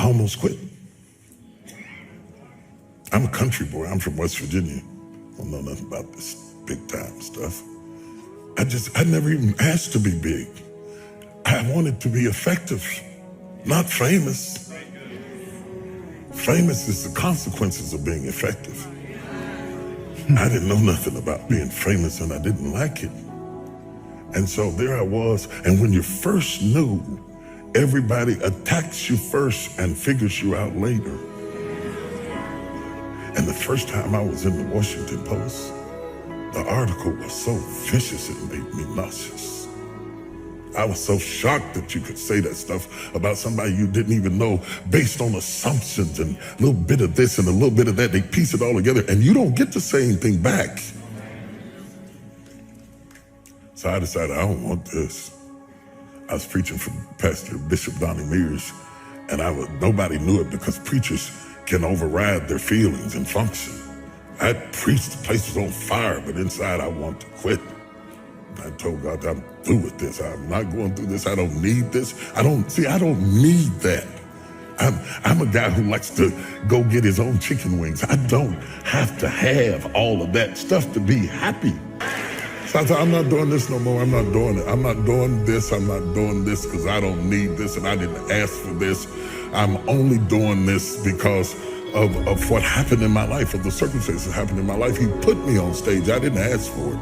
almost quit. I'm a country boy. I'm from West Virginia. I don't know nothing about this big time stuff. I never even asked to be big. I wanted to be effective, not famous. Famous is the consequences of being effective. I didn't know nothing about being famous and I didn't like it. And so there I was, and when you first knew, everybody attacks you first and figures you out later. And the first time I was in the Washington Post, the article was so vicious it made me nauseous. I was so shocked that you could say that stuff about somebody you didn't even know based on assumptions and a little bit of this and a little bit of that. They piece it all together and you don't get to say anything back. So I decided I don't want this. I was preaching for Pastor Bishop Donnie Mears, and nobody knew it because preachers can override their feelings and function. I preached, the place was on fire, but inside I want to quit. I told God, I'm through with this. I'm not going through this. I don't need this. I don't need that. I'm a guy who likes to go get his own chicken wings. I don't have to have all of that stuff to be happy. So I thought, I'm not doing this no more. I'm not doing it. I'm not doing this. I'm not doing this because I don't need this and I didn't ask for this. I'm only doing this because of what happened in my life, of the circumstances that happened in my life. He put me on stage. I didn't ask for it.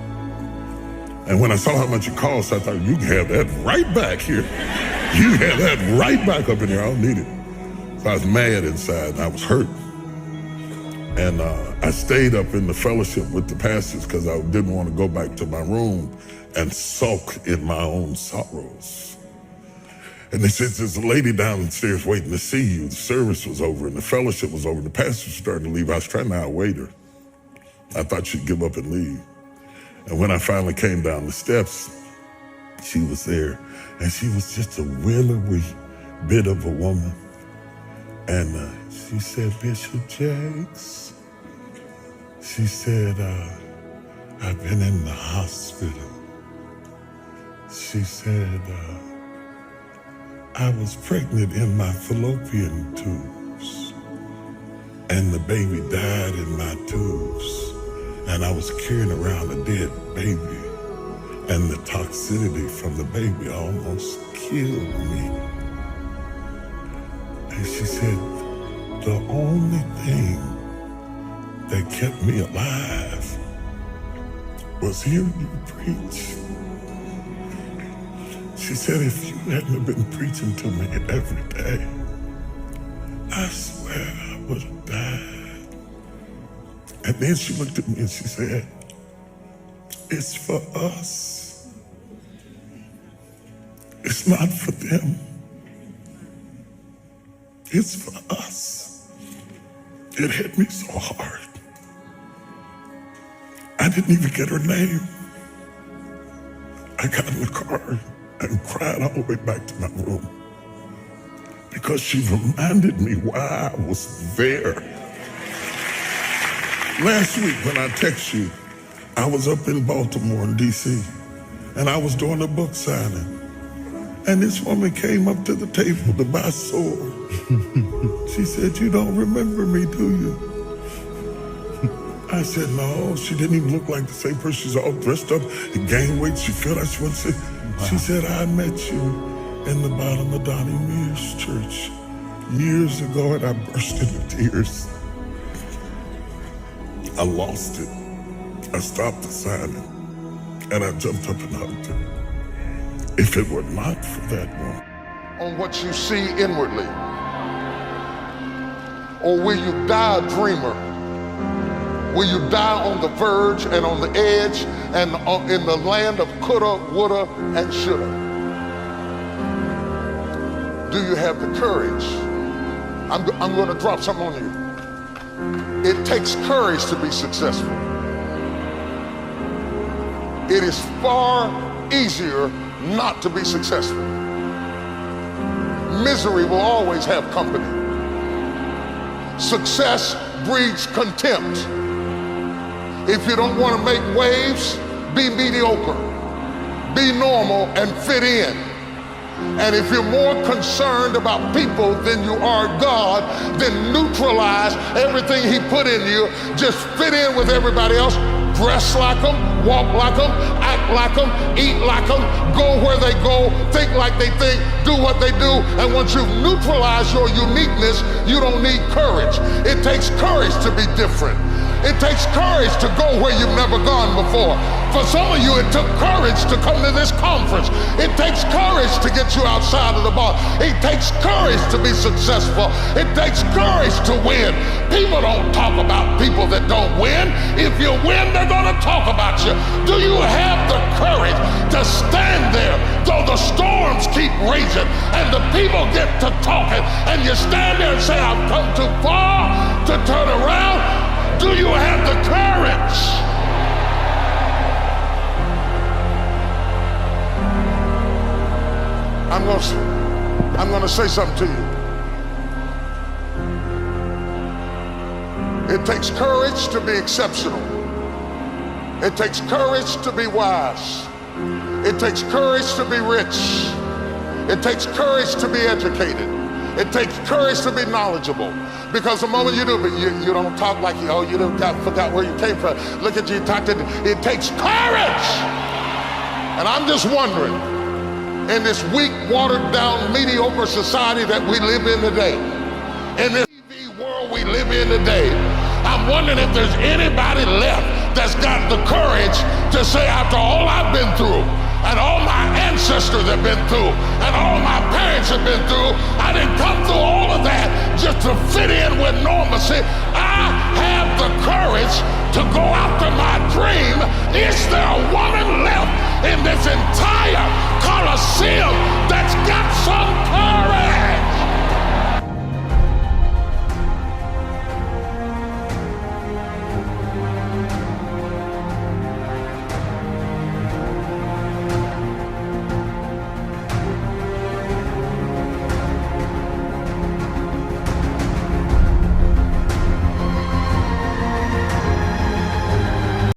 And when I saw how much it cost, I thought, you can have that right back here. You have that right back up in here. I don't need it. So I was mad inside and I was hurt. And I stayed up in the fellowship with the pastors because I didn't want to go back to my room and sulk in my own sorrows. And they said, there's a lady downstairs waiting to see you. The service was over and the fellowship was over and the pastor was starting to leave. I was trying to outwait her. I thought she'd give up and leave. And when I finally came down the steps, she was there. And she was just a willowy bit of a woman. And she said, Bishop Jakes, she said, I've been in the hospital. She said, I was pregnant in my fallopian tubes, and the baby died in my tubes, and I was carrying around a dead baby, and the toxicity from the baby almost killed me. And she said, the only thing that kept me alive was hearing you preach. She said, if you hadn't been preaching to me every day, I swear I would have died. And then she looked at me and she said, it's for us. It's not for them. It's for us. It hit me so hard. I didn't even get her name. I got in the car and cried all the way back to my room because she reminded me why I was there. Last week when I texted you, I was up in Baltimore in D.C. and I was doing a book signing. And this woman came up to the table to buy a sword. She said, you don't remember me, do you? I said, no. She didn't even look like the same person. She's all dressed up and gained weight. She felt like she wanted to say, She said, I met you in the bottom of Donnie Mears' church years ago, and I burst into tears. I lost it. I stopped the signing, and I jumped up and hugged her. If it were not for that woman. On what you see inwardly, or will you die a dreamer? Will you die on the verge and on the edge and in the land of coulda, woulda, and shoulda? Do you have the courage? I'm going to drop something on you. It takes courage to be successful. It is far easier not to be successful. Misery will always have company. Success breeds contempt. If you don't want to make waves, be mediocre. Be normal and fit in. And if you're more concerned about people than you are God, then neutralize everything he put in you. Just fit in with everybody else. Dress like them, walk like them, act like them, eat like them, go where they go, think like they think, do what they do. And once you've neutralized your uniqueness, you don't need courage. It takes courage to be different. It takes courage to go where you've never gone before. For some of you, it took courage to come to this conference. It takes courage to get you outside of the box. It takes courage to be successful. It takes courage to win. People don't talk about people that don't win. If you win, they're going to talk about you. Do you have the courage to stand there though the storms keep raging and the people get to talking and you stand there and say, I've come too far to turn around? Do you have the courage? I'm going to say something to you. It takes courage to be exceptional. It takes courage to be wise. It takes courage to be rich. It takes courage to be educated. It takes courage to be knowledgeable. Because the moment you do, but you don't talk like you, you forgot where you came from. Look at you, it takes courage. And I'm just wondering, in this weak, watered down, mediocre society that we live in today, in this TV world we live in today, I'm wondering if there's anybody left that's got the courage to say, after all I've been through, and all my ancestors have been through, and all my parents have been through, I didn't come through all of that just to fit in with normalcy. I have the courage to go after my dream. Is there a woman left in this entire Coliseum that's got some courage?